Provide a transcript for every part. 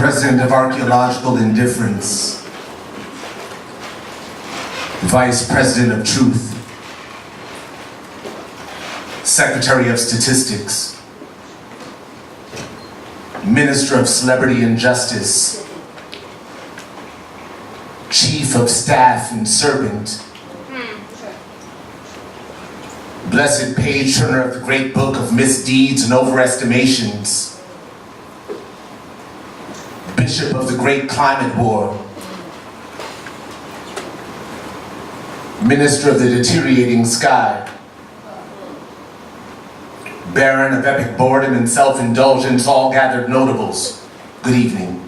President of Archaeological Indifference, Vice President of Truth, Secretary of Statistics, Minister of Celebrity Injustice, Chief of Staff and Servant, Blessed page turner of the great book of misdeeds and overestimations, Bishop of the great climate war, Minister of the deteriorating sky, Baron of epic boredom and self-indulgence, all gathered notables. Good evening.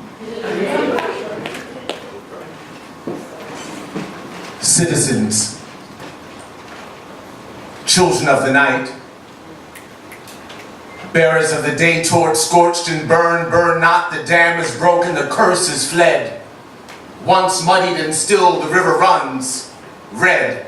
Citizens, children of the night, bearers of the day torch, scorched and burned, burn not, the dam is broken, the curse is fled. Once muddied and still the river runs, red.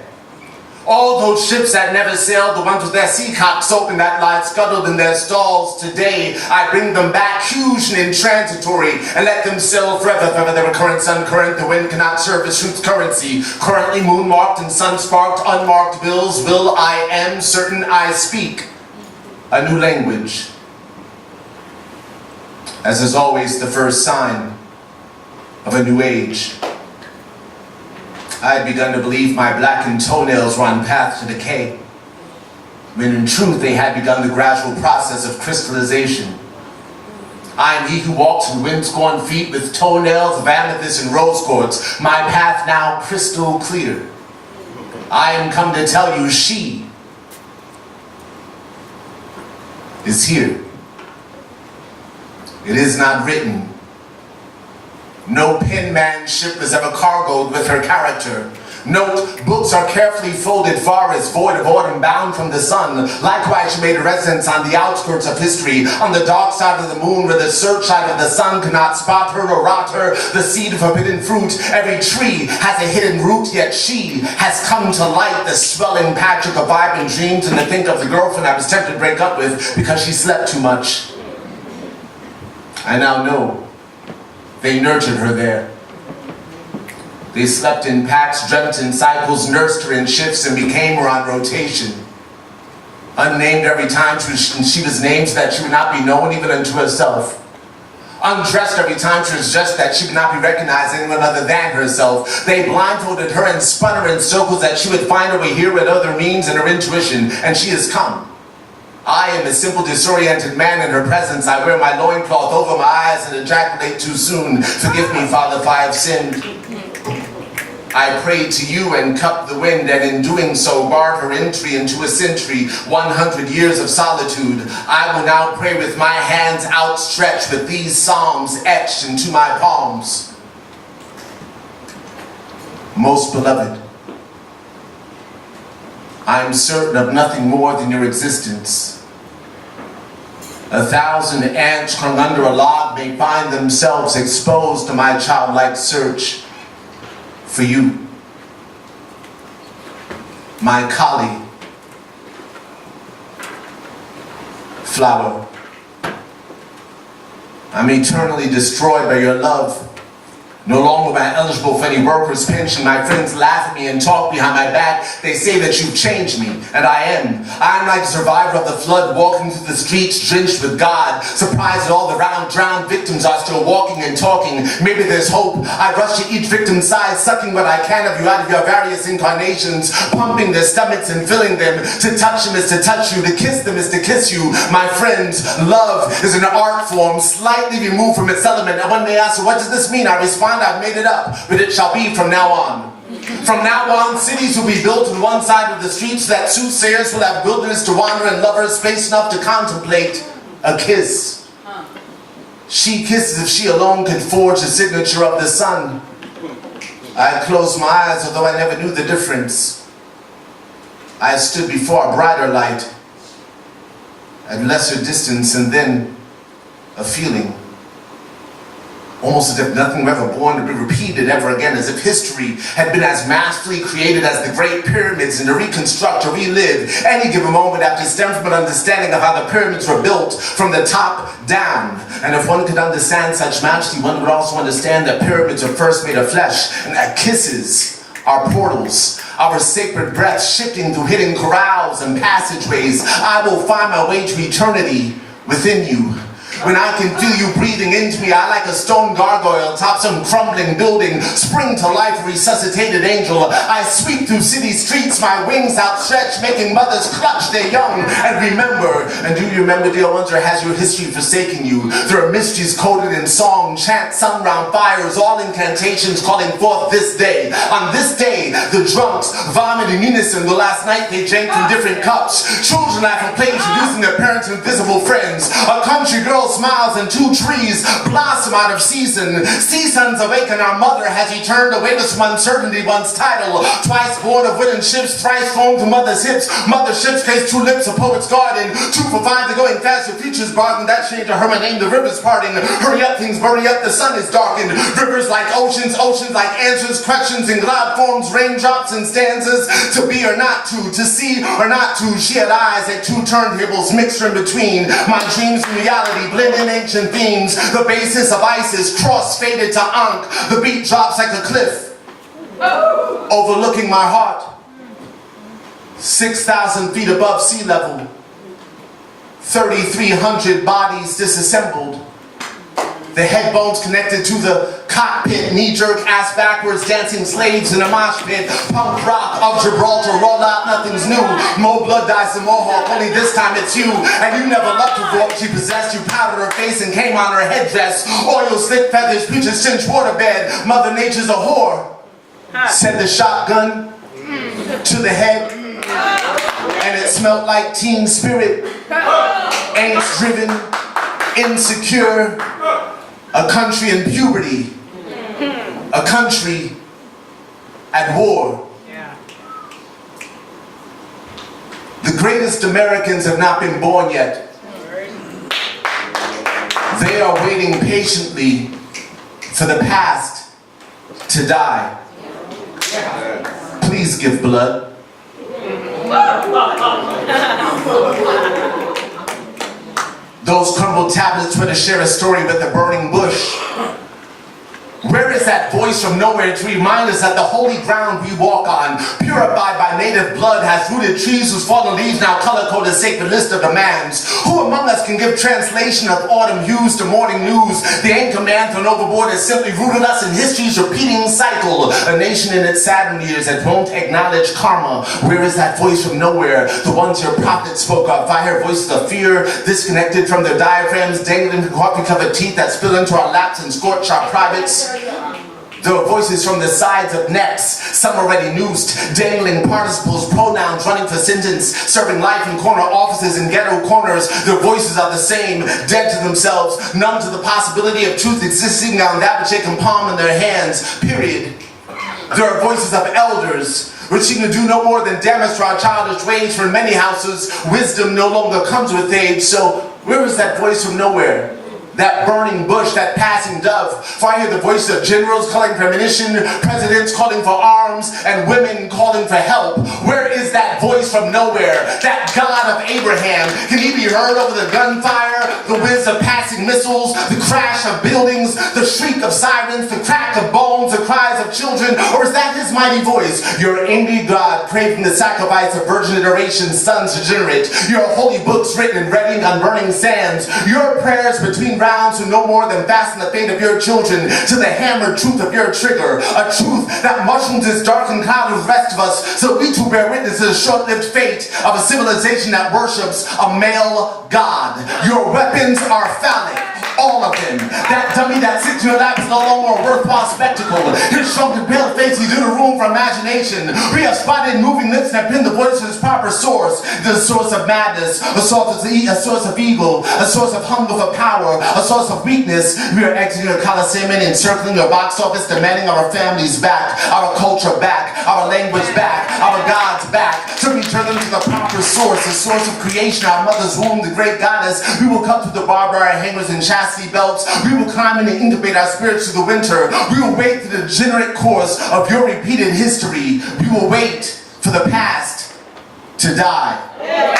All those ships that never sailed, the ones with their sea cocks open that lie scuttled in their stalls, today I bring them back, huge and intransitory, and let them sail forever, forever the recurrent sun current, the wind cannot serve as truth's currency. Currently moon-marked and sun-sparked, unmarked bills, will I am certain I speak a new language. As is always the first sign of a new age. I had begun to believe my blackened toenails were on path to decay, when in truth they had begun the gradual process of crystallization. I am he who walks with wind-scorned feet with toenails of amethyst and rose quartz, my path now crystal clear. I am come to tell you she is here. It is not written. No penmanship is ever cargoed with her character. Note, books are carefully folded far as void of autumn bound from the sun. Likewise she made a residence on the outskirts of history, on the dark side of the moon where the searchlight of the sun cannot spot her or rot her, the seed of forbidden fruit. Every tree has a hidden root, yet she has come to light, the swelling Patrick of vibrant dreams, and to think of the girlfriend I was tempted to break up with because she slept too much. I now know. They nurtured her there. They slept in packs, dreamt in cycles, nursed her in shifts, and became her on rotation. Unnamed every time she was named so that she would not be known even unto herself. Undressed every time she was dressed that she would not be recognized anyone other than herself. They blindfolded her and spun her in circles that she would find her way here with other means and her intuition, and she has come. I am a simple disoriented man in her presence. I wear my loincloth over my eyes and ejaculate too soon. Forgive me, Father, if I have sinned. I prayed to you and cupped the wind, and in doing so barred her entry into a century, 100 years of solitude. I will now pray with my hands outstretched, with these psalms etched into my palms. Most beloved, I am certain of nothing more than your existence. 1,000 ants hung under a log may find themselves exposed to my childlike search for you. My collie, flower. I'm eternally destroyed by your love. No longer am I eligible for any worker's pension. My friends laugh at me and talk behind my back. They say that you've changed me, and I am. I'm like a survivor of the flood, walking through the streets drenched with God, surprised that all the drowned victims are still walking and talking. Maybe there's hope. I rush to each victim's side, sucking what I can of you out of your various incarnations, pumping their stomachs and filling them. To touch them is to touch you, to kiss them is to kiss you. My friends, love is an art form, slightly removed from its element. And when they ask, what does this mean? I respond, I've made it up, but it shall be from now on. From now on, cities will be built on one side of the street so that soothsayers will have wilderness to wander and lovers space enough to contemplate a kiss. She kisses if she alone could forge the signature of the sun. I closed my eyes, although I never knew the difference. I stood before a brighter light, at lesser distance, and then a feeling. almost as if nothing were ever born to be repeated ever again, as if history had been as masterfully created as the Great Pyramids, and to reconstruct or relive any given moment after stem from an understanding of how the pyramids were built from the top down. And if one could understand such majesty, one would also understand that pyramids are first made of flesh, and that kisses are portals, our sacred breaths shifting through hidden corrals and passageways. I will find my way to eternity within you. When I can feel you breathing into me, I like a stone gargoyle atop some crumbling building, spring to life, resuscitated angel. I sweep through city streets, my wings outstretched, making mothers clutch their young and remember. And do you remember, dear ones, or has your history forsaken you? There are mysteries coded in song, chant sung round fires, all incantations calling forth this day. On this day, the drunks vomit in unison. The last night they drank from different cups. Children laugh and play, introducing their parents' invisible friends. A country girl smiles and two trees blossom out of season. Sea suns awaken, our mother has returned, awake us from uncertainty, one's title. Twice born of wooden ships, thrice flown to mother's hips. Mother ships case two lips, a poet's garden. 2 for 5, the going fast, your future's bargain. That changed to her, my name, the river's parting. Hurry up, things bury up, the sun is darkened. Rivers like oceans, oceans like answers, questions in cloud forms, raindrops and stanzas. To be or not to see or not to. She had eyes at 2 turntables mixed in between. My dreams and reality blend in ancient themes. The basis of Isis, cross faded to Ankh. The beat drops like a cliff, overlooking my heart. 6,000 feet above sea level. 3,300 bodies disassembled. The head bones connected to the cockpit, knee-jerk, ass backwards, dancing slaves in a mosh pit. Punk rock of Gibraltar, roll out, nothing's new. More blood dies than Mohawk, only this time it's you. And you never loved her voice, she possessed you, powdered her face and came on her headdress. Oil slick feathers, peaches cinch waterbed. Mother Nature's a whore. Sent the shotgun to the head, and it smelled like teen spirit. Angst-driven, insecure. A country in puberty. A country at war. The greatest Americans have not been born yet. They are waiting patiently for the past to die. Please give blood. Those crumbled tablets were to share a story with the burning bush. Where is that voice from nowhere to remind us that the holy ground we walk on, purified by native blood, has rooted trees whose fallen leaves now color-code a sacred list of demands? Who among us can give translation of autumn hues to morning news? The anchor man thrown overboard has simply rooted us in history's repeating cycle. A nation in its saddened years that won't acknowledge karma. Where is that voice from nowhere? The ones your prophet spoke of. I hear voices of fear, disconnected from their diaphragms, dangling from coffee-covered teeth that spill into our laps and scorch our privates. There are voices from the sides of necks, some already noosed, dangling participles, pronouns running for sentence, serving life in corner offices and ghetto corners. Their voices are the same, dead to themselves, numb to the possibility of truth existing on that which they can palm in their hands, period. There are voices of elders, which seem to do no more than damage to our childish ways. For in many houses, wisdom no longer comes with age. So where is that voice from nowhere? That burning bush, that passing dove. For I hear the voices of generals calling for ammunition, presidents calling for arms, and women calling for help. Where is that voice from nowhere? That God of Abraham. Can he be heard over the gunfire, the whiz of passing missiles, the crash of buildings, the shriek of sirens, the crack of bones, the cries of children? Or is that his mighty voice? Your angry God, craving the sacrifice of virgin iteration, sons degenerate. Your holy books written in red ink on burning sands. Your prayers between who no more than fasten the fate of your children to the hammered truth of your trigger, a truth that mushrooms this darkened cloud of the rest of us, so we too bear witness to the short-lived fate of a civilization that worships a male god. Your weapons are phallic, all of them. That dummy that sits in your lap is no longer a worthwhile spectacle. His shrunken pale face leaves little room for imagination. We have spotted moving lips that pin the voice to its proper source. The source of madness, a source of evil, a source of hunger for power, a source of weakness. We are exiting a coliseum and encircling your box office, demanding our families back, our culture back, our language back, our gods back, to return them to the proper source, the source of creation, our mother's womb, the great goddess. We will cut through the barbed wire hangers and chastity belts. We will climb in and incubate our spirits through the winter. We will wait for the degenerate course of your repeated history. We will wait for the past to die.